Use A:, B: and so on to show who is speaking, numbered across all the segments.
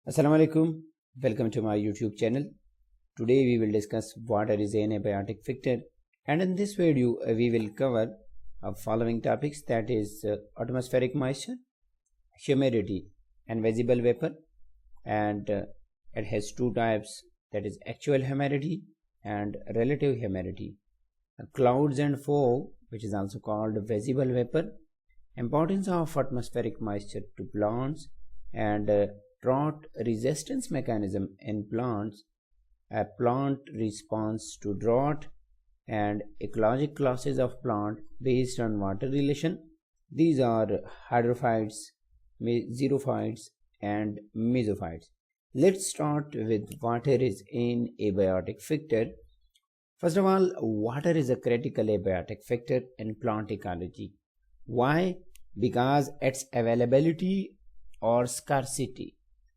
A: Assalamu alaikum. Welcome to my YouTube channel. Today we will discuss water is an abiotic factor, and in this video we will cover following topics, that is atmospheric moisture, humidity and visible vapor, and it has two types, that is actual humidity and relative humidity. Clouds and fog, which is also called visible vapor, importance of atmospheric moisture to plants, and drought resistance mechanism in plants, a plant response to drought, and ecologic classes of plant based on water relation. These are hydrophytes, xerophytes and mesophytes. Let's start with water is an abiotic factor. First of all, water is a critical abiotic factor in plant ecology. Why? Because its availability or scarcity,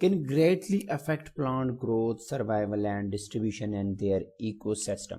A: can greatly affect plant growth, survival and distribution in their ecosystem.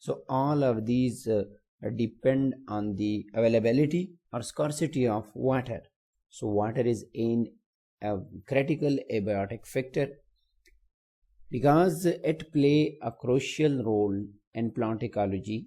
A: so all of these depend on the availability or scarcity of water. So water is in a critical abiotic factor because it play a crucial role in plant ecology.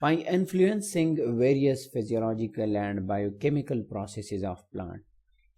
A: By influencing various physiological and biochemical processes of plant.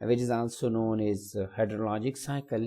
A: which is also known as hydrologic cycle,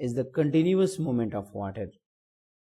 A: is the continuous movement of water.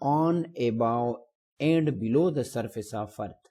A: On, above and below the surface of earth.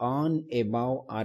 A: on, above or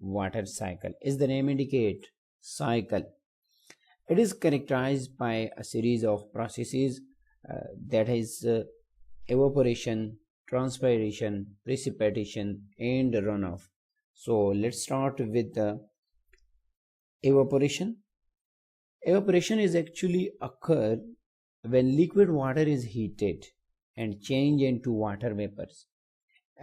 A: water cycle. Is the name indicate? Cycle. It is characterized by a series of processes, that is evaporation, transpiration, precipitation and runoff. So let's start with the evaporation. Evaporation is actually occur when liquid water is heated and change into water vapors.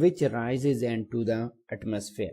A: which rises into the atmosphere.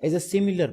A: Is a similar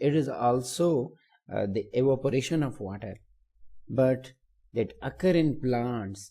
A: it is also the evaporation of water, but that occur in plants.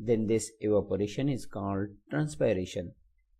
A: then this evaporation is called transpiration.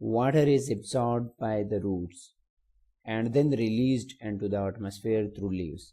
A: Water is absorbed by the roots and then released into the atmosphere through leaves.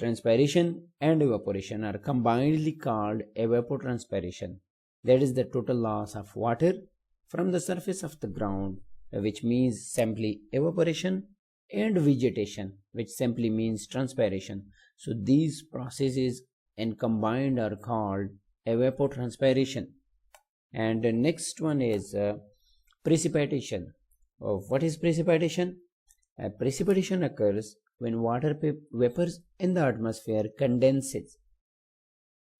A: transpiration and evaporation are combinedly called evapotranspiration. That is the total loss of water from the surface of the ground, which means simply evaporation, and vegetation, which simply means transpiration. So these processes and combined are called evapotranspiration. And the next one is precipitation. What is precipitation? Precipitation occurs when water vapors in the atmosphere condenses.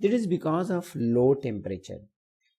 A: That is because of low temperature.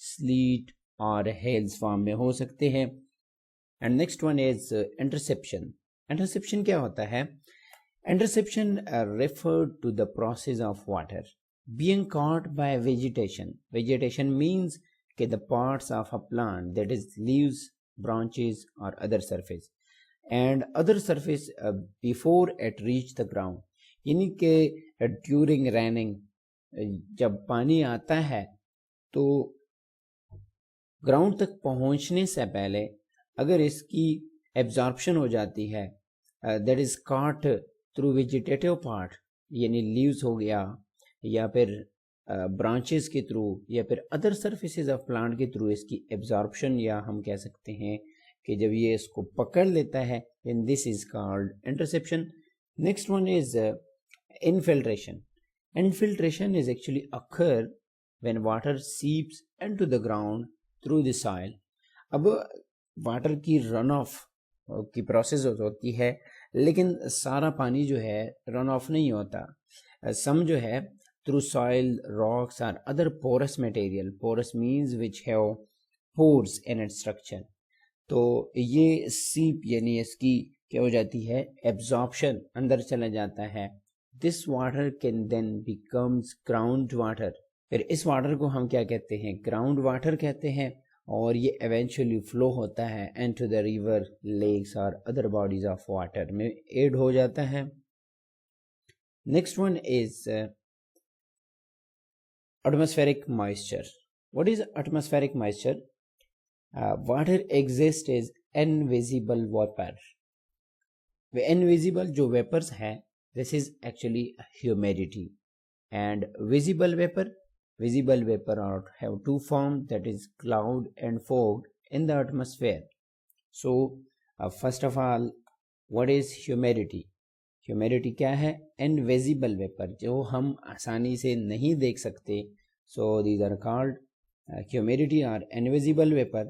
A: sleet اور hails form میں ہو سکتے ہیں. And next one is interception. Interception کیا ہوتا ہے؟ Interception referred to the process of water being caught by vegetation. Vegetation means کہ the parts of a plant, that is leaves, branches or other surface and other surface before it reach the ground. یعنی کہ during raining جب پانی آتا ہے تو ground تک پہنچنے سے پہلے اگر اس کی ایبزارپشن ہو جاتی ہے that is caught through vegetative part, یعنی لیوز ہو گیا یا پھر برانچز کے تھرو یا پھر ادر سرفیسز آف پلانٹ کے تھرو اس کی ایبزارپشن، یا ہم کہہ سکتے ہیں کہ جب یہ اس کو پکڑ لیتا ہے then this is called interception. Next one is infiltration. Infiltration is actually occur when water seeps into the ground through the soil. اب واٹر کی رن آف کی پروسیس ہوتی ہے لیکن سارا پانی جو ہے رن آف نہیں ہوتا. سم جو ہے through soil, rocks or other porous material. Porous means which have pores in its structure. تو یہ سیپ یعنی اس کی کیا ہو جاتی ہے ایبزارپشن اندر چلا جاتا ہے. This water can then becomes ground water. پھر اس واٹر کو ہم کیا کہتے ہیں؟ گراؤنڈ واٹر کہتے ہیں، اور یہ ایونچولی فلو ہوتا ہے into the river, lakes or other bodies of water میں ایڈ ہو جاتا ہے. Next one is atmospheric moisture. What is atmospheric moisture? Water exists as invisible vapor. Invisible جو vapors ہے this is actually humidity, and visible vapor have two forms, that is cloud and fog in the atmosphere. So first of all, what is humidity? Humidity کیا ہے؟ invisible vapor جو ہم آسانی سے نہیں دیکھ سکتے. So these are called humidity or invisible vapor.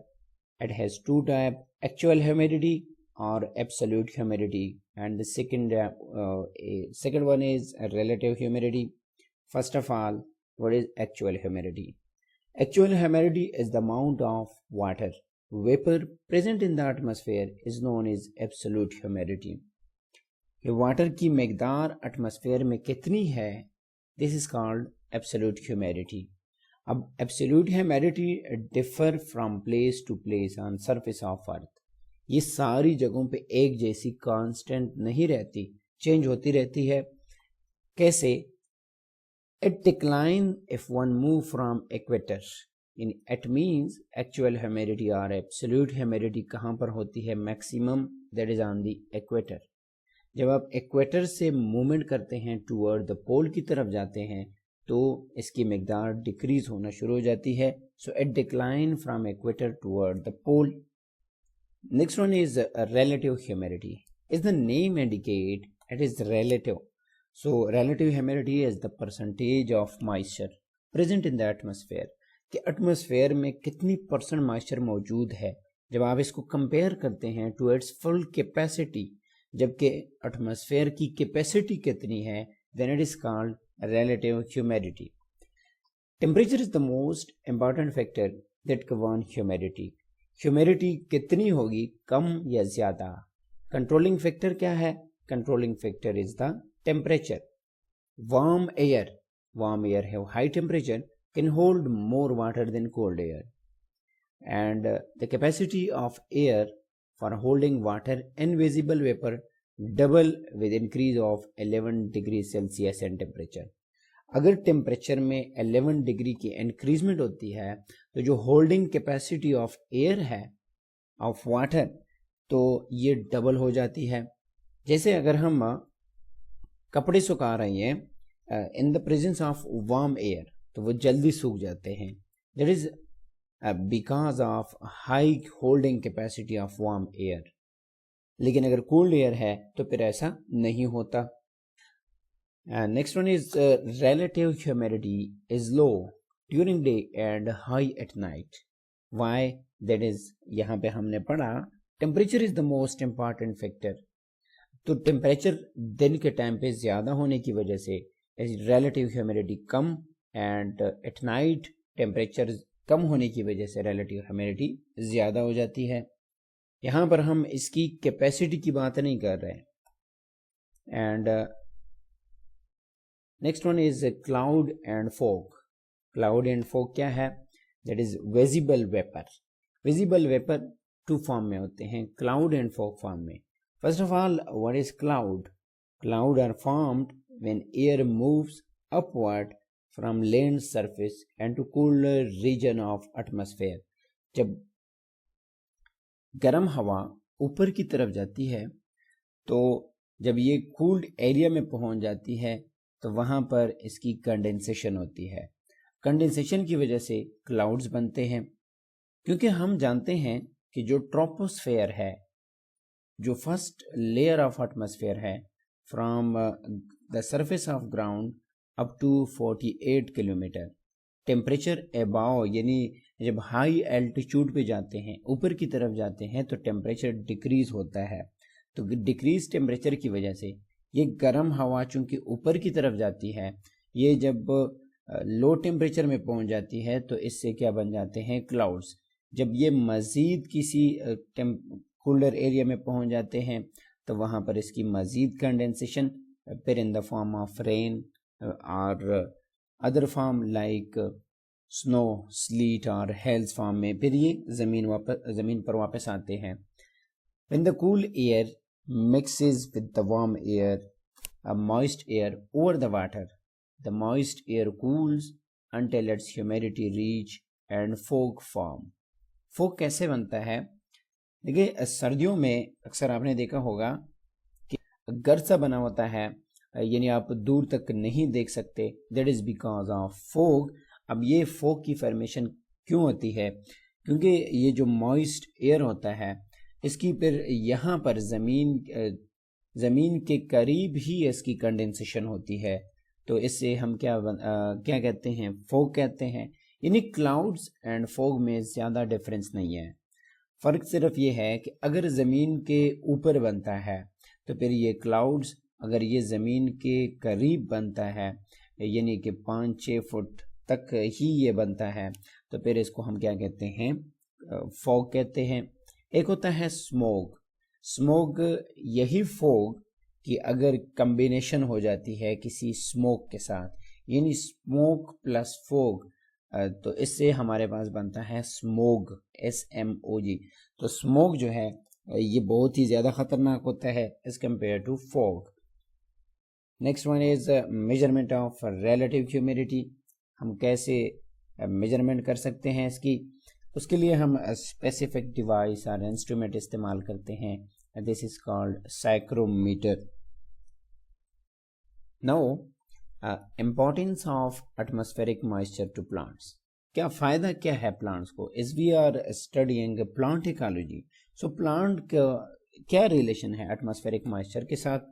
A: It has two types, actual humidity or absolute humidity, and the second one is relative humidity. First of all, what is actual humidity? Actual humidity is the amount of water vapor present in the atmosphere is known as absolute humidity. کہ water کی مقدار atmosphere میں کتنی ہے this is called absolute humidity. اب absolute humidity differ from place to place on surface of earth. یہ ساری جگہوں پہ ایک جیسی کانسٹنٹ نہیں رہتی، چینج ہوتی رہتی ہے. کیسے؟ It decline if one move from equator. It means actual humidity or absolute humidity کہاں پر ہوتی ہے maximum, that is on the equator. جب آپ ایکویٹر سے موومنٹ کرتے ہیں ٹورڈ دا پول کی طرف جاتے ہیں تو اس کی مقدار ڈیکریز ہونا شروع ہو جاتی ہے. So it decline from equator toward the pole. Next one is relative humidity. Is the name indicate it is relative. So relative humidity is the percentage of moisture present in the atmosphere, کہ atmosphere میں کتنی percent مائسچر موجود ہے جب آپ اس کو compare کرتے ہیں ٹو اٹس فل کیپیسٹی، جبکہ ایٹماسفیئر کی کیپیسٹی کتنی ہے then it is called relative humidity. Temperature is the most important factor that govern humidity. Humidity کتنی ہوگی، کم یا زیادہ؟ کنٹرولنگ فیکٹر کیا ہے؟ Controlling factor is the temperature. Warm air have high temperature can hold more water than cold air, and the capacity of air for holding water and visible vapor double with increase of 11 degrees Celsius in temperature. اگر temperature میں 11 degree کی increment ہوتی ہے تو جو holding capacity of year ہے of water تو یہ ڈبل ہو جاتی ہے. جیسے اگر ہم کپڑے سکھا رہے ہیں in the presence of warm air تو وہ جلدی سوکھ جاتے ہیں. That is because of high holding capacity of warm air. لیکن اگر کولڈ ایئر ہے تو پھر ایسا نہیں ہوتا. Next one is relative humidity is low during day and high at night. Why? That is یہاں پہ ہم نے پڑھا temperature is the most important factor. تو ٹیمپریچر دن کے ٹائم پہ زیادہ ہونے کی وجہ سے ریلیٹیو ہیومیڈیٹی کم، اینڈ ایٹ نائٹ ٹیمپریچر کم ہونے کی وجہ سے ریلیٹیو ہیومیڈیٹی زیادہ ہو جاتی ہے. یہاں پر ہم اس کی کیپیسٹی کی بات نہیں کر رہے. And next one is cloud and fog. Cloud and fog کیا ہے؟ That is visible vapour. Visible vapour two form میں ہوتے ہیں، کلاؤڈ اینڈ فوگ فارم میں. First of all what is cloud? Cloud are formed when air moves upward from land surface and to cooler region of atmosphere. جب گرم ہوا اوپر کی طرف جاتی ہے تو جب یہ کولڈ ایریا میں پہنچ جاتی ہے تو وہاں پر اس کی کنڈنسیشن ہوتی ہے. کنڈنسیشن کی وجہ سے کلاؤڈز بنتے ہیں، کیونکہ ہم جانتے ہیں کہ جو ٹروپوسفیئر ہے، جو فرسٹ لیئر آف ایٹماسفیئر ہے، from the surface of ground up to 48 kilometre. Temperature above یعنی جب ہائی الٹیچیوڈ پہ جاتے ہیں، اوپر کی طرف جاتے ہیں تو ٹیمپریچر ڈیکریز ہوتا ہے. تو ڈیکریز ٹیمپریچر کی وجہ سے یہ گرم ہوا چونکہ اوپر کی طرف جاتی ہے، یہ جب لو ٹیمپریچر میں پہنچ جاتی ہے تو اس سے کیا بن جاتے ہیں؟ کلاؤڈز. جب یہ مزید کسی کولر ایریا میں پہنچ جاتے ہیں تو وہاں پر اس کی مزید کنڈنسیشن پھر ان دا فارم آف رین اور ادر فارم لائک سنو، سلیٹ اور ہیلز فارم میں پھر یہ زمین پر واپس آتے ہیں. when the cool air mixes with the warm air, a moist air over the water, the moist air cools until its humidity reach and fog form. fog کیسے بنتا ہے؟ دیکھیے سردیوں میں اکثر آپ نے دیکھا ہوگا گرسا بنا ہوتا ہے، یعنی آپ دور تک نہیں دیکھ سکتے. That is because of fog. اب یہ فوگ کی فارمیشن کیوں ہوتی ہے؟ کیونکہ یہ جو موئسٹ ایئر ہوتا ہے اس کی پھر یہاں پر زمین کے قریب ہی اس کی کنڈنسیشن ہوتی ہے، تو اس سے ہم کیا کہتے ہیں؟ فوگ کہتے ہیں. یعنی کلاؤڈز اینڈ فوگ میں زیادہ ڈفرینس نہیں ہے. فرق صرف یہ ہے کہ اگر زمین کے اوپر بنتا ہے تو پھر یہ کلاؤڈز، اگر یہ زمین کے قریب بنتا ہے یعنی کہ 5-6 فٹ تک ہی یہ بنتا ہے تو پھر اس کو ہم کیا کہتے ہیں؟ فوگ کہتے ہیں. ایک ہوتا ہے اسموگ. اسموگ یہی فوگ کی اگر کمبینیشن ہو جاتی ہے کسی اسموک کے ساتھ، یعنی اسموک پلس فوگ، تو اس سے ہمارے پاس بنتا ہے اسموگ، SMOG. تو اسموگ جو ہے یہ بہت ہی زیادہ خطرناک ہوتا ہے as compared to fog. Next one is measurement of relative humidity. ہم کیسے میجرمنٹ کر سکتے ہیں اس کی؟ اس کے لیے ہم اسپیسیفک ڈیوائس اور انسٹرومنٹ استعمال کرتے ہیں. This is called psychrometer. Now importance of atmospheric moisture to plants. کیا فائدہ کیا ہے پلانٹس کو؟ as we are studying plant ecology, so plant کا کیا ریلیشن ہے ایٹماسفیرک موئسچر کے ساتھ؟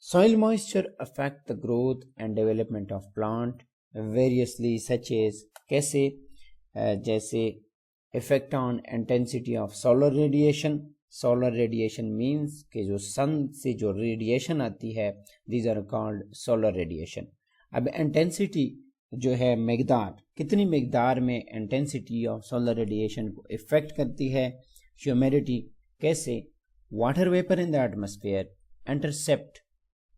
A: Soil moisture affect the growth and development of plant variously such as. کیسے؟ جیسے affect on intensity of solar radiation. Solar radiation means کہ جو sun سے جو ریڈیشن آتی ہے، these are called solar radiation. اب انٹینسٹی جو ہے مقدار، کتنی مقدار میں انٹینسٹی آف سولر ریڈیشن کو افیکٹ کرتی ہے. ہیومیڈیٹی کیسے؟ Water viper in the atmosphere intercept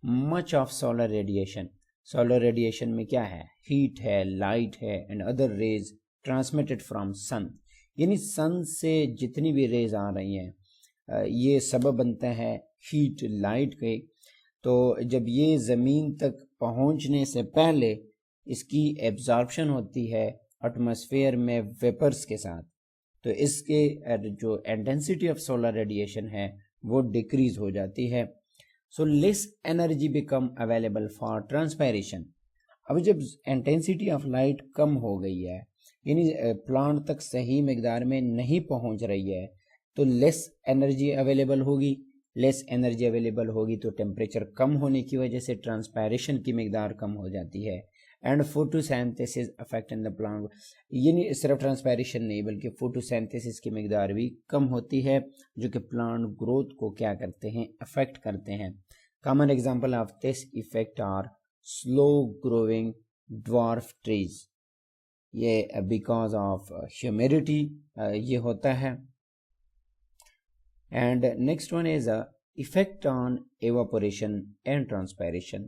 A: much of solar radiation. Solar radiation میں کیا ہے؟ ہیٹ ہے، لائٹ ہے and other rays transmitted from sun. یعنی سن سے جتنی بھی ریز آ رہی ہیں یہ سبب بنتا ہے ہیٹ، لائٹ کے. تو جب یہ زمین تک پہنچنے سے پہلے اس کی ایبزارپشن ہوتی ہے ایٹماسفیئر میں ویپرز کے ساتھ، تو اس کے جو انٹینسٹی آف سولر ریڈیشن ہے وہ ڈیکریز ہو جاتی ہے. سو لیس انرجی بیکم اویلیبل فار ٹرانسپائریشن. اب جب انٹینسٹی آف لائٹ کم ہو گئی ہے، یعنی پلانٹ تک صحیح مقدار میں نہیں پہنچ رہی ہے، تو لیس انرجی اویلیبل ہوگی. لیس انرجی اویلیبل ہوگی تو ٹیمپریچر کم ہونے کی وجہ سے ٹرانسپائریشن کی مقدار کم ہو جاتی ہے. And photosynthesis affect in the plant. یعنی صرف ٹرانسپائریشن نہیں بلکہ فوٹوسینتھسس کی مقدار بھی کم ہوتی ہے، جو کہ پلانٹ گروتھ کو کیا کرتے ہیں؟ افیکٹ کرتے ہیں. Common example of this effect are slow growing dwarf trees. یہ بیکاز آف ہیومیڈیٹی یہ ہوتا ہے. And next one is effect on evaporation and transpiration.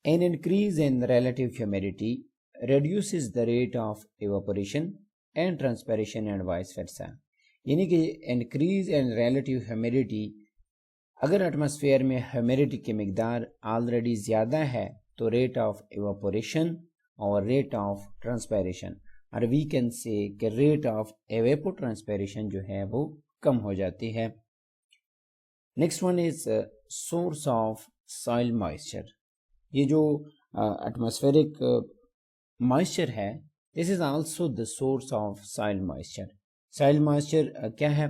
A: An increase in relative humidity reduces the rate of evaporation and transpiration and vice versa. یعنی کہ increase in relative humidity, اگر atmosphere میں humidity کی مقدار already زیادہ ہے تو rate of ایواپوریشن اور ریٹ آف ٹرانسپائریشن، اور وی کین سے کہ ریٹ آف ایویپو ٹرانسپائریشن جو ہے وہ کم ہو جاتی ہے. Next one is source of soil moisture. یہ جو ایٹماسفیرک مائسچر ہے، this is also the source of soil moisture. Soil moisture کیا ہے؟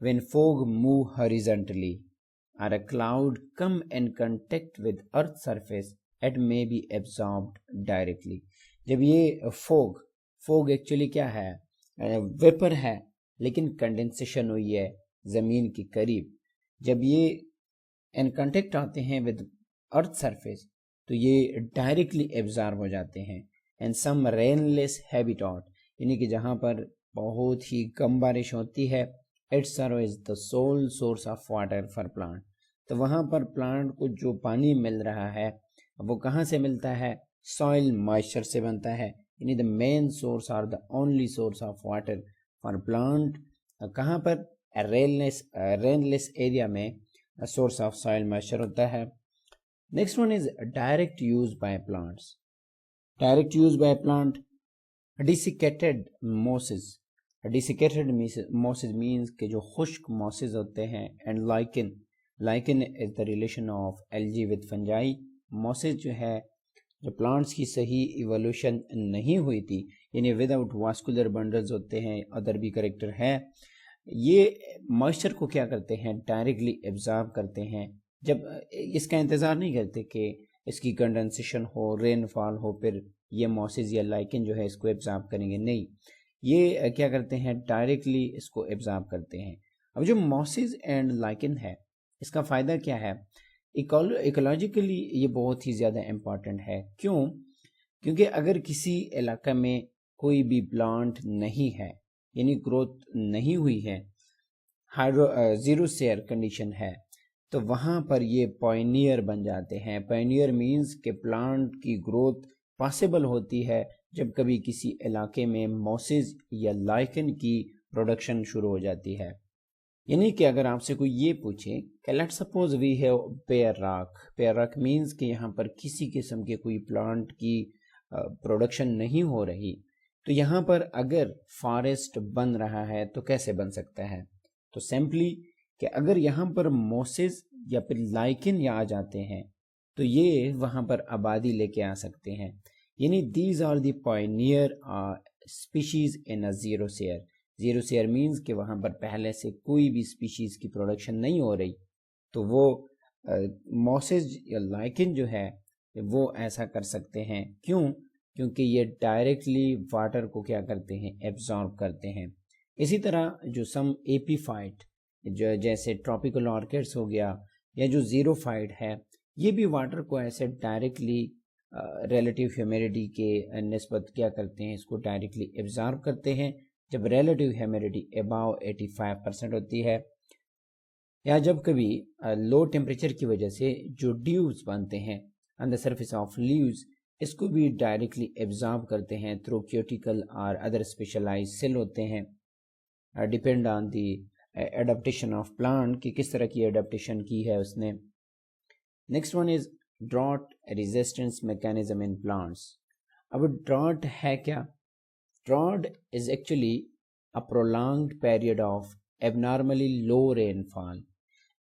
A: وین فوگ موو ہاریزونٹلی اور a cloud come in contact with earth surface it may be absorbed directly. جب یہ fog actually کیا ہے؟ Viper ہے، لیکن کنڈنسیشن ہوئی ہے زمین کے قریب. جب یہ ان کنٹیکٹ آتے ہیں ود ارتھ سرفیس تو یہ ڈائریکٹلی ایبزارب ہو جاتے ہیں. And some rain less habitat, یعنی کہ جہاں پر بہت ہی کم بارش ہوتی ہے، it serve as the sole source of water for plant. تو وہاں پر پلانٹ کو جو پانی مل رہا ہے وہ کہاں سے ملتا ہے؟ سوائل مائسچر سے بنتا ہے. یعنی دا مین سورس اور the only source of water for plant کہاں پر؟ رین لیس ایریا میں سورس آف سوائل مائسچر ہوتا ہے. Next one is direct use by plants. Direct use by plant, desiccated mosses. Desiccated mosses means کہ جو خشک mosses ہوتے ہیں. And lichen is the relation of algae with fungi. Mosses جو ہے، جو پلانٹس کی صحیح ایوولوشن نہیں ہوئی تھی، یعنی وداؤٹ واسکولر بنڈلز ہوتے ہیں، ادر بھی کریکٹر ہے، یہ موئسچر کو کیا کرتے ہیں؟ ڈائریکٹلی ایبزارب کرتے ہیں. جب اس کا انتظار نہیں کرتے کہ اس کی کنڈنسیشن ہو، رین فال ہو، پھر یہ موسز یا لائکن جو ہے اس کو ایبزارب کریں گے. نہیں، یہ کیا کرتے ہیں؟ ڈائریکٹلی اس کو ایبزارب کرتے ہیں. اب جو موسز اینڈ لائکن ہے، اس کا فائدہ کیا ہے؟ ایکولوجیکلی یہ بہت ہی زیادہ امپورٹنٹ ہے. کیونکہ اگر کسی علاقہ میں کوئی بھی پلانٹ نہیں ہے، یعنی گروتھ نہیں ہوئی ہے، زیرو سیئر کنڈیشن ہے، تو وہاں پر یہ پائنیئر بن جاتے ہیں. پائنیئر مینز کہ پلانٹ کی گروتھ پاسبل ہوتی ہے جب کبھی کسی علاقے میں موسز یا لائکن کی پروڈکشن شروع ہو جاتی ہے. یعنی کہ اگر آپ سے کوئی یہ پوچھے کہ let suppose we have bare rock means کہ یہاں پر کسی قسم کے کوئی پلانٹ کی پروڈکشن نہیں ہو رہی، تو یہاں پر اگر فارسٹ بن رہا ہے تو کیسے بن سکتا ہے؟ تو سمپلی کہ اگر یہاں پر موسز یا پھر لائکن آ جاتے ہیں تو یہ وہاں پر آبادی لے کے آ سکتے ہیں. یعنی these are the pioneer species in a xerosere. Xerosere means کہ وہاں پر پہلے سے کوئی بھی اسپیشیز کی پروڈکشن نہیں ہو رہی، تو وہ موسز یا لائکن جو ہے وہ ایسا کر سکتے ہیں. کیونکہ یہ ڈائریکٹلی واٹر کو کیا کرتے ہیں؟ ایبزارب کرتے ہیں. اسی طرح جو سم ایپی فائٹ جو جیسے ٹراپیکل آرکڈس ہو گیا، یا جو زیرو فائٹ ہے، یہ بھی واٹر کو ایسے ڈائریکٹلی ریلیٹیو ہیومیڈیٹی کے نسبت کیا کرتے ہیں؟ اس کو ڈائریکٹلی ایبزارب کرتے ہیں. جب ریلیٹیو ہیومیڈیٹی اباؤ 85% ہوتی ہے، یا جب کبھی لو ٹیمپریچر کی وجہ سے جو ڈیوز بنتے ہیں on the surface of leaves, اس کو بھی ڈائریکٹلی ایبزارب کرتے ہیں تھرو کیوٹیکل اور ادر اسپیشلائز سیل ہوتے ہیں. Depend on the adaptation of plant کہ کس طرح کی ایڈپٹیشن کی ہے اس نے. Next one is drought resistance mechanism in plants. اب ڈراٹ ہے کیا؟ Drought is actually a prolonged period of abnormally low rainfall.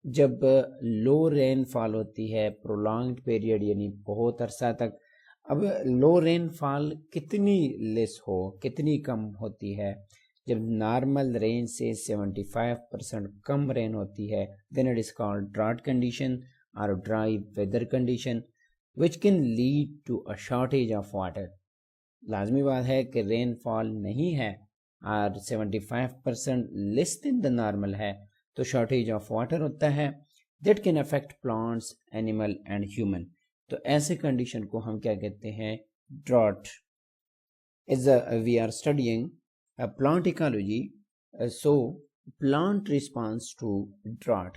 A: جب لو رین فال ہوتی ہے، پرولانگڈ پیریڈ یعنی بہت عرصہ تک. اب لو رین فال کتنی لیس ہو، کتنی کم ہوتی ہے؟ جب نارمل رین سے 75% کم رین ہوتی ہے، then it is called drought condition or dry weather condition which can lead to a shortage of water. لازمی بات ہے کہ رین فال نہیں ہے اور 75% لیس دین دا نارمل ہے تو شارٹیج آف واٹر ہوتا ہے. That can affect plants, animal and human. تو ایسے کنڈیشن کو ہم کیا کہتے ہیں؟ Drought. as we are studying plant ecology, so plant responds to drought.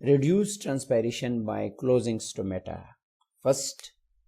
A: reduce transpiration by closing stomata. First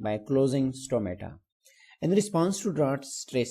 A: by closing stomata. In response to drought stress,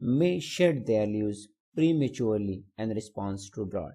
A: may shed their leaves prematurely in response to drought.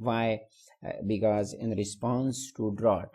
A: Why? Because in response to drought,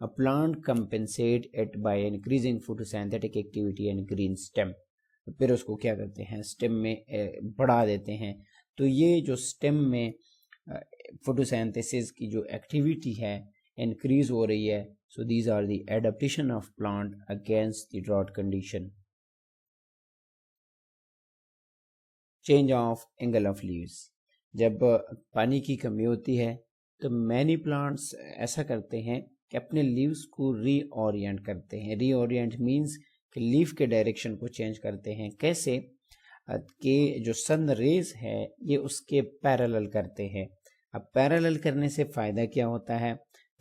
A: A plant compensate it by increasing photosynthetic activity and green stem. پھر اس کو کیا کرتے ہیں esteem میں بڑھا دیتے ہیں. تو یہ جو اسٹیم میں فوٹوسینتھسس کی جو ایکٹیویٹی ہے انکریز ہو رہی ہے. So these are the adaptation of plant against the drought condition. Change of angle of leaves. جب پانی کی کمی ہوتی ہے تو مینی پلانٹس ایسا کرتے ہیں کہ اپنے لیوز کو ری اورینٹ کرتے ہیں. ری اورینٹ مینس کہ لیف کے ڈائریکشن کو چینج کرتے ہیں. کیسے کہ جو سن ریز ہے یہ اس کے پیرالل کرتے ہیں. اب پیرالل کرنے سے فائدہ کیا ہوتا ہے؟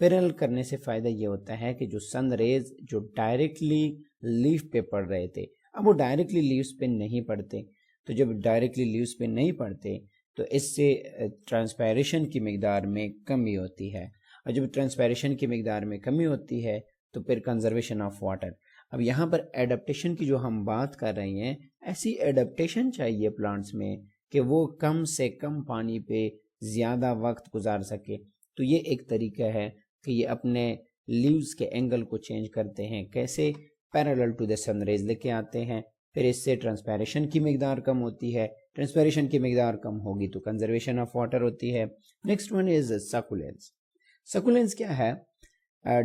A: پیرالل کرنے سے فائدہ یہ ہوتا ہے کہ جو سن ریز جو ڈائریکٹلی لیف پہ پڑ رہے تھے اب وہ ڈائریکٹلی لیوز پہ نہیں پڑتے. تو جب ڈائریکٹلی لیوز پہ نہیں پڑتے تو اس سے ٹرانسپائریشن کی مقدار میں کمی ہوتی ہے. اور جب ٹرانسپائریشن کی مقدار میں کمی ہوتی ہے تو پھر کنزرویشن آف واٹر. اب یہاں پر ایڈپٹیشن کی جو ہم بات کر رہے ہیں ایسی ایڈپٹیشن چاہیے پلانٹس میں کہ وہ کم سے کم پانی پہ زیادہ وقت گزار سکے. تو یہ ایک طریقہ ہے کہ یہ اپنے لیوز کے اینگل کو چینج کرتے ہیں. کیسے؟ Parallel to the sun rays لے کے آتے ہیں. پھر اس سے ٹرانسپائریشن کی مقدار کم ہوتی ہے. ٹرانسپائریشن کی مقدار کم ہوگی تو کنزرویشن آف واٹر ہوتی ہے. نیکسٹ ون از سکولینس. سکولینس کیا ہے؟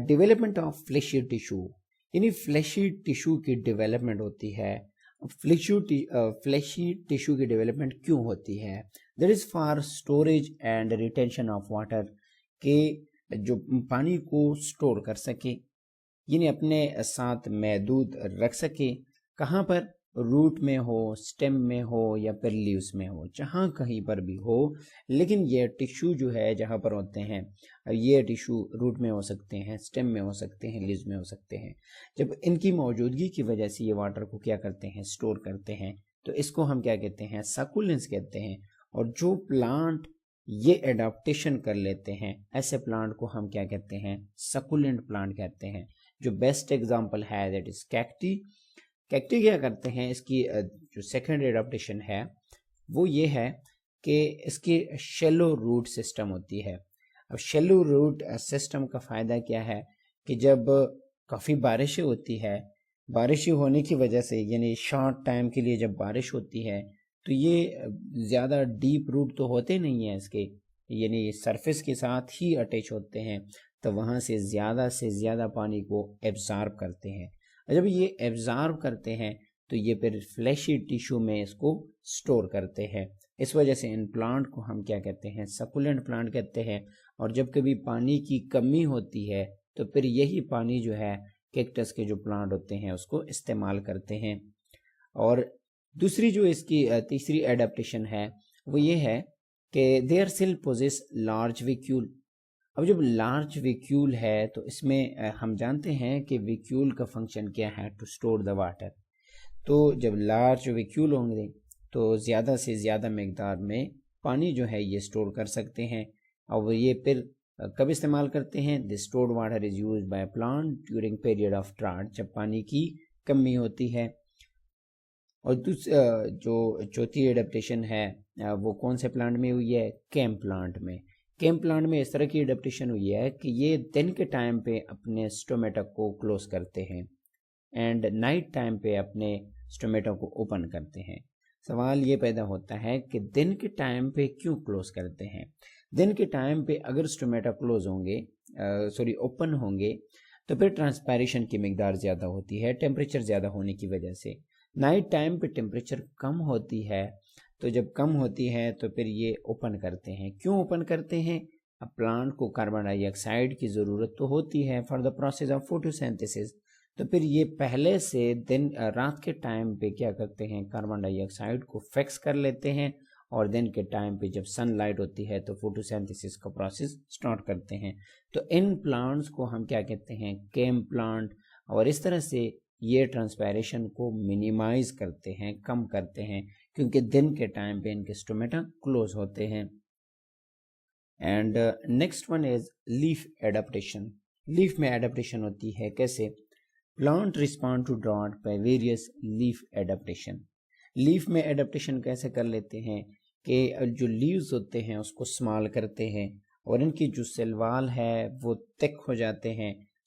A: Development of flashy tissue. یعنی فلیشی ٹیشو کی ڈیولپمنٹ ہوتی ہے. فلیشی ٹیشو کی ڈیولپمنٹ کیوں ہوتی ہے؟ That is for storage and retention of water. کہ جو پانی کو اسٹور کر سکے یعنی اپنے ساتھ محدود رکھ سکے. کہاں پر؟ روٹ میں ہو، سٹیم میں ہو یا پھر لیوز میں ہو، جہاں کہیں پر بھی ہو. لیکن یہ ٹیشو جو ہے جہاں پر ہوتے ہیں یہ ٹیشو روٹ میں ہو سکتے ہیں، سٹیم میں ہو سکتے ہیں، لیوز میں ہو سکتے ہیں. جب ان کی موجودگی کی وجہ سے یہ واٹر کو کیا کرتے ہیں؟ سٹور کرتے ہیں. تو اس کو ہم کیا کہتے ہیں؟ سکولینس کہتے ہیں. اور جو پلانٹ یہ ایڈاپٹیشن کر لیتے ہیں ایسے پلانٹ کو ہم کیا کہتے ہیں؟ سکولینٹ پلانٹ کہتے ہیں. جو بیسٹ ایگزامپل ہے دیٹ از کیکٹی. کیکٹی کیا کرتے ہیں؟ اس کی جو سیکنڈ ایڈاپٹیشن ہے وہ یہ ہے کہ اس کی شیلو روٹ سسٹم ہوتی ہے. اب شیلو روٹ سسٹم کا فائدہ کیا ہے کہ جب کافی بارشیں ہوتی ہے، بارشیں ہونے کی وجہ سے یعنی شارٹ ٹائم کے لیے جب بارش ہوتی ہے تو یہ زیادہ ڈیپ روٹ تو ہوتے نہیں ہیں اس کے، یعنی سرفیس کے ساتھ ہی اٹیچ ہوتے ہیں. تو وہاں سے زیادہ پانی کو ایبزارب کرتے ہیں. جب یہ ایبزارب کرتے ہیں تو یہ پھر فلیشی ٹیشو میں اس کو سٹور کرتے ہیں. اس وجہ سے ان پلانٹ کو ہم کیا کہتے ہیں؟ سکولینٹ پلانٹ کہتے ہیں. اور جب کبھی پانی کی کمی ہوتی ہے تو پھر یہی پانی جو ہے کیکٹس کے جو پلانٹ ہوتے ہیں اس کو استعمال کرتے ہیں. اور دوسری جو اس کی تیسری ایڈاپٹیشن ہے وہ یہ ہے کہ دیئر سیل پوزیس لارج ویکیول. اب جب لارج ویکیول ہے تو اس میں ہم جانتے ہیں کہ ویکیول کا فنکشن کیا ہے؟ To store the water. تو جب لارج ویکیول ہوں گے تو زیادہ سے زیادہ مقدار میں پانی جو ہے یہ اسٹور کر سکتے ہیں. اور یہ پھر کب استعمال کرتے ہیں؟ The stored water is used by plant during period of drought. جب پانی کی کمی ہوتی ہے. اور جو چوتھی ایڈاپٹیشن ہے وہ کون سے پلانٹ میں ہوئی ہے؟ کیمپ پلانٹ میں. کیمپ پلانٹ میں اس طرح کی ایڈاپٹیشن ہوئی ہے کہ یہ دن کے ٹائم پہ اپنے اسٹومیٹا کو کلوز کرتے ہیں اینڈ نائٹ ٹائم پہ اپنے اسٹومیٹا کو اوپن کرتے ہیں. سوال یہ پیدا ہوتا ہے کہ دن کے ٹائم پہ کیوں کلوز کرتے ہیں؟ دن کے ٹائم پہ اگر اسٹومیٹا کلوز ہوں گے اوپن ہوں گے تو پھر ٹرانسپائریشن کی مقدار زیادہ ہوتی ہے ٹیمپریچر زیادہ ہونے کی وجہ سے. نائٹ ٹائم پہ ٹیمپریچر کم ہوتی ہے تو جب کم ہوتی ہے تو پھر یہ اوپن کرتے ہیں. کیوں اوپن کرتے ہیں؟ اب پلانٹ کو کاربن ڈائی آکسائڈ کی ضرورت تو ہوتی ہے فار دا پروسیس آف فوٹوسینتھسس. تو پھر یہ پہلے سے رات کے ٹائم پہ کیا کرتے ہیں؟ کاربن ڈائی آکسائڈ کو فکس کر لیتے ہیں اور دن کے ٹائم پہ جب سن لائٹ ہوتی ہے تو فوٹوسینتھسس کا پروسیس سٹارٹ کرتے ہیں. تو ان پلانٹس کو ہم کیا کہتے ہیں؟ کیمپ پلانٹ. اور اس طرح سے یہ ٹرانسپائریشن کو منیمائز کرتے ہیں، کم کرتے ہیں کیونکہ دن کے ٹائم پہ ان کے اسٹومیٹا کلوز ہوتے ہیں. And next one is leaf adaptation. Leaf میں ایڈاپٹیشن ہوتی ہے کیسے؟ Plant respond to drought by various leaf adaptation. Leaf میں ایڈاپٹیشن کیسے کر لیتے ہیں کہ جو لیوز ہوتے ہیں اس کو اسمال کرتے ہیں اور ان کی جو سیل وال ہے وہ تھک ہو جاتے ہیں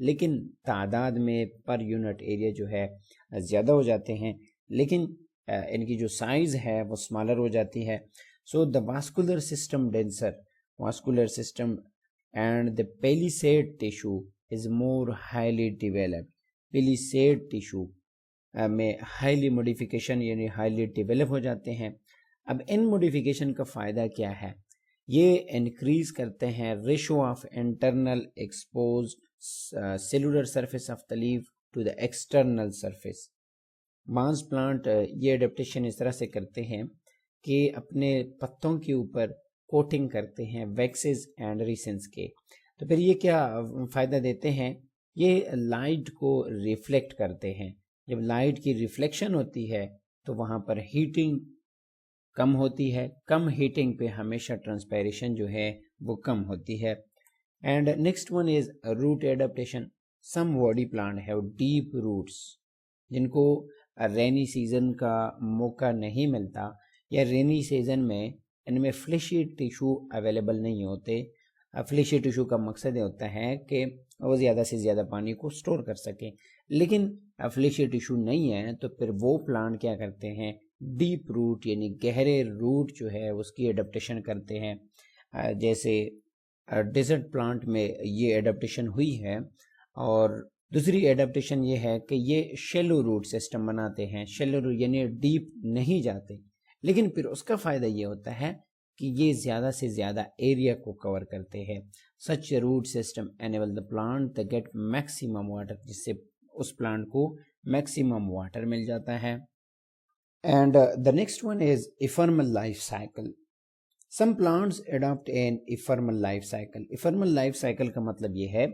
A: لیکن تعداد میں پر یونٹ ایریا جو ہے زیادہ ہو جاتے ہیں، لیکن ان کی جو سائز ہے وہ اسمالر ہو جاتی ہے. So the vascular system denser, vascular system and the palisade tissue is more highly developed. Palisade tissue میں ہائیلی موڈیفیکیشن یعنی ہائیلی ڈیولپ ہو جاتے ہیں. اب ان موڈیفیکیشن کا فائدہ کیا ہے؟ یہ انکریز کرتے ہیں ratio of internal exposed cellular surface of the leaf to the external surface. Means plant یہ اڈیپٹیشن اس طرح سے کرتے ہیں کہ اپنے پتوں کے اوپر کوٹنگ کرتے ہیں ویکسز اینڈ ریسنس کے. تو پھر یہ کیا فائدہ دیتے ہیں؟ یہ لائٹ کو ریفلیکٹ کرتے ہیں. جب لائٹ کی ریفلیکشن ہوتی ہے تو وہاں پر ہیٹنگ کم ہوتی ہے، کم ہیٹنگ پہ ہمیشہ ٹرانسپیریشن جو ہے وہ کم ہوتی ہے. And next one is root adaptation. Some hardy plant have deep roots. جن کو رینی سیزن کا موقع نہیں ملتا یا رینی سیزن میں ان میں فلیشی ٹیشو اویلیبل نہیں ہوتے. فلیشی ٹیشو کا مقصد یہ ہوتا ہے کہ وہ زیادہ سے زیادہ پانی کو سٹور کر سکیں، لیکن فلیشی ٹیشو نہیں ہے تو پھر وہ پلانٹ کیا کرتے ہیں؟ ڈیپ روٹ یعنی گہرے روٹ جو ہے اس کی ایڈپٹیشن کرتے ہیں. جیسے ڈیزرٹ پلانٹ میں یہ ایڈپٹیشن ہوئی ہے. اور دوسری ایڈپٹیشن یہ ہے کہ یہ شیلو روٹ سسٹم بناتے ہیں. شیلو روٹ یعنی ڈیپ نہیں جاتے، لیکن پھر اس کا فائدہ یہ ہوتا ہے کہ یہ زیادہ سے زیادہ ایریا کو کور کرتے ہیں. Such root system enable the plant to get maximum water, جس سے اس پلانٹ کو میکسیمم واٹر مل جاتا ہے. And the next one is ephemeral life cycle. Some plants adapt an ephemeral life cycle. ephemeral life cycle کا مطلب یہ ہے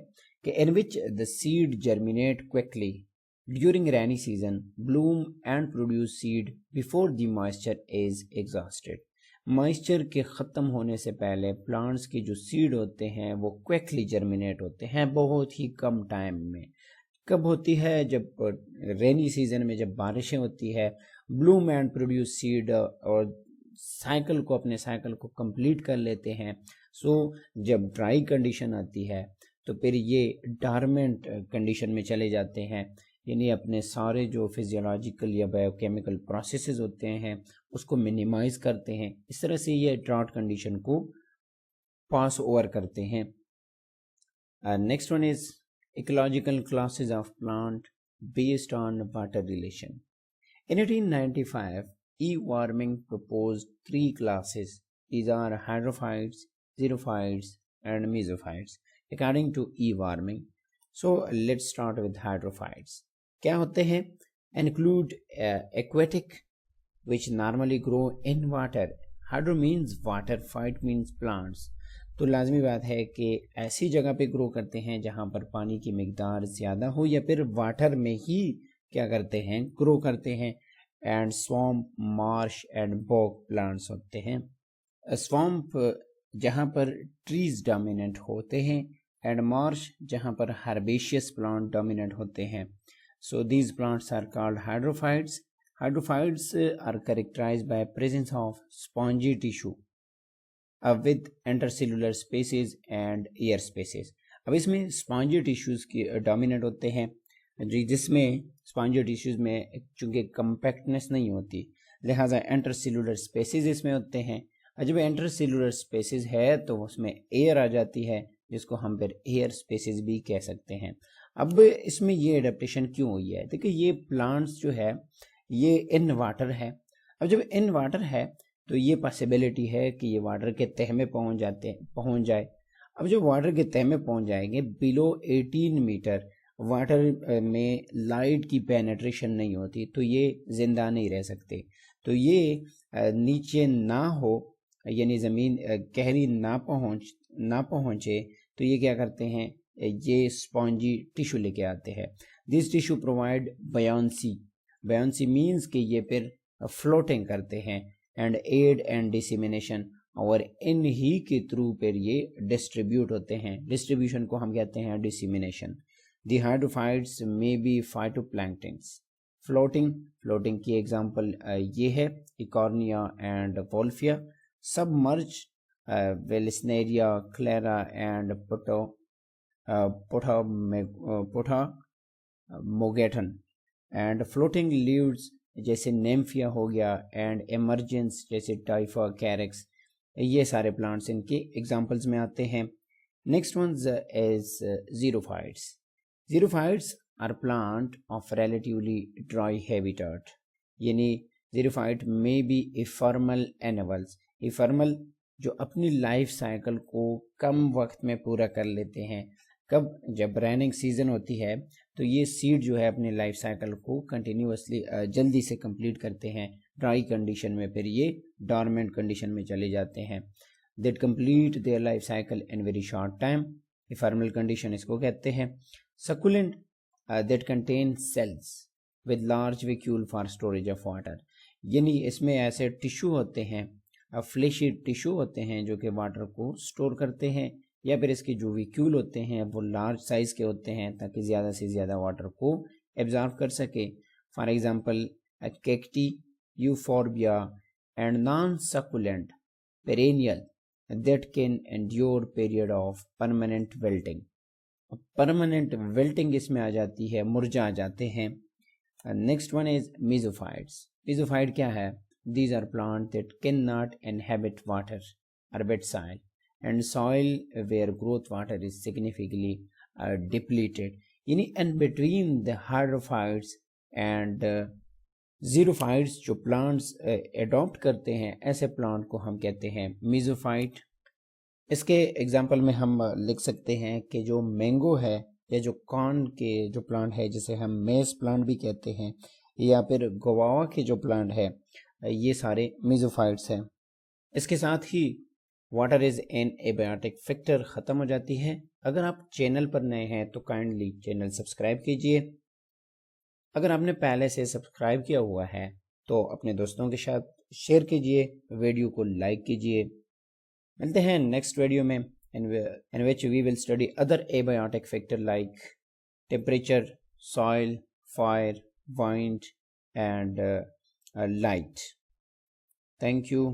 A: کہ in which the seed germinate quickly during rainy season, bloom and produce seed before the moisture is exhausted. مائسچر کے ختم ہونے سے پہلے پلانٹس کی جو سیڈ ہوتے ہیں وہ کوئکلی جرمینیٹ ہوتے ہیں بہت ہی کم ٹائم میں. کب ہوتی ہے؟ جب رینی سیزن میں، جب بارشیں ہوتی ہے. بلوم اینڈ پروڈیوس سیڈ، اور سائیکل کو اپنے سائیکل کو کمپلیٹ کر لیتے ہیں. سو جب ڈرائی کنڈیشن آتی ہے تو پھر یہ ڈارمنٹ کنڈیشن میں چلے جاتے ہیں، یعنی اپنے سارے جو فزیولوجیکل یا بایو کیمیکل پروسیسز ہوتے ہیں اس کو منیمائز کرتے ہیں. اس طرح سے یہ ڈراٹ کنڈیشن کو پاس اوور کرتے ہیں. Next one is ecological classes of plant based on water relation. In 1895, E. Warming proposed 3 classes. These are hydrophytes, xerophytes, and mesophytes, according to E. Warming. So let's start with hydrophytes. کیا ہوتے ہیں؟ Include aquatic, which normally grow in water. Hydro means water, phyte means plants. تو لازمی بات ہے کہ ایسی جگہ پہ گرو کرتے ہیں جہاں پر پانی کی مقدار زیادہ ہو یا پھر واٹر میں ہی کیا کرتے ہیں؟ گرو کرتے ہیں. اینڈ سوامپ، مارش اینڈ بوگ پلانٹس ہوتے ہیں. سوامپ جہاں پر ٹریز ڈومیننٹ ہوتے ہیں، اینڈ مارش جہاں پر ہربیشیس پلانٹ ڈومیننٹ ہوتے ہیں. So these plants are called hydrophytes. Hydrophytes are characterised by presence of spongy tissue with intercellular spaces and air spaces. اب اس میں اسپونجی ٹیشوز کی ڈومیننٹ ہوتے ہیں جس میں اسپونجی ٹیشوز میں چونکہ کمپیکٹنس نہیں ہوتی، لہٰذا انٹر سیلولر اسپیسیز اس میں ہوتے ہیں. اور جب انٹر سیلولر اسپیسیز ہے تو اس میں ایئر آ جاتی ہے جس کو ہم پھر ایئر اسپیسیز بھی کہہ سکتے ہیں. اب اس میں یہ ایڈپٹیشن کیوں ہوئی ہے؟ دیکھیں یہ پلانٹس جو ہے یہ ان واٹر ہے. اب جب ان واٹر ہے تو یہ پاسبلٹی ہے کہ یہ واٹر کے تہہ میں پہنچ جائے. اب جو واٹر کے تہہ میں پہنچ جائیں گے بلو 18 میٹر واٹر میں لائٹ کی پینیٹریشن نہیں ہوتی تو یہ زندہ نہیں رہ سکتے. تو یہ نیچے نہ ہو یعنی زمین گہری نہ پہنچے تو یہ کیا کرتے ہیں؟ یہ اسپونجی ٹیشو لے کے آتے ہیں. دس tissue provide Beyonce. Beyonce means کہ یہ پھر فلوٹنگ کرتے ہیں اینڈ ایڈ اینڈ ڈسیمینیشن، اور ان ہی کے تھرو پھر یہ ڈسٹریبیوٹ ہوتے ہیں. ڈسٹریبیوشن کو ہم کہتے ہیں ڈسیمینیشن. دی ہائیڈروفائٹس میں بی فائٹوپلینکٹنس. فلوٹنگ کی ایگزامپل یہ ہے Eichhornia and Wolffia. Submerge Vallisneria clara and Potamogeton, and floating leaves جیسے نیمفیا ہو گیا اینڈ ایمرجنس جیسے ٹائفا کیرکس. یہ سارے پلانٹس ان کے ایگزامپلس میں آتے ہیں. Next ones is xerophytes. Xerophytes are plant of relatively dry habitat. یعنی زیروفائٹ میں بی ایفرمل اینیولس. ایفرمل جو اپنی لائف سائیکل کو کم وقت میں پورا کر لیتے ہیں. کب؟ جب ریننگ سیزن ہوتی ہے تو یہ سیڈ جو ہے اپنے لائف سائیکل کو کنٹینیوسلی جلدی سے کمپلیٹ کرتے ہیں. ڈرائی کنڈیشن میں پھر یہ ڈارمنٹ کنڈیشن میں چلے جاتے ہیں. That complete their life cycle in very short time. Ephemeral condition اس کو کہتے ہیں. Succulent that contain cells with large vacuole for storage of water. یعنی اس میں ایسے ٹیشو ہوتے ہیں, فلیشی ٹیشو ہوتے ہیں جو کہ واٹر کو اسٹور کرتے ہیں, یا پھر اس کے جو ویکیول ہوتے ہیں وہ لارج سائز کے ہوتے ہیں تاکہ زیادہ سے زیادہ واٹر کو ایبزارو کر سکے. For example cacti, euphorbia and non succulent perennial that can endure period of permanent wilting. Permanent wilting اس میں آ جاتی ہے, مرجھا جاتے ہیں. نیکسٹ ون از میزوفائٹس. میزوفائٹ کیا ہے؟ These are plant that can not inhibit water اور ویٹ سائل and soil where growth water is significantly depleted. یعنی in between the hydrophytes and xerophytes جو plants adopt کرتے ہیں, ایسے پلانٹ کو ہم کہتے ہیں میزوفائٹ. اس کے ایگزامپل میں ہم لکھ سکتے ہیں کہ جو مینگو ہے یا جو کارن کے جو پلانٹ ہے جسے ہم میز پلانٹ بھی کہتے ہیں, یا پھر گواوا کے جو پلانٹ ہے, یہ سارے میزوفائٹس ہیں. اس کے ساتھ ہی واٹر از این ایبیاٹک فیکٹر ختم ہو جاتی ہے. اگر آپ چینل پر نئے ہیں تو کائنڈلی چینل سبسکرائب کیجئے. اگر آپ نے پہلے سے سبسکرائب کیا ہوا ہے تو اپنے دوستوں کے ساتھ شیئر کیجئے, ویڈیو کو لائک کیجئے. ملتے ہیں نیکسٹ ویڈیو میں in which we will study other abiotic factor like temperature, soil, fire, wind and light. Thank you.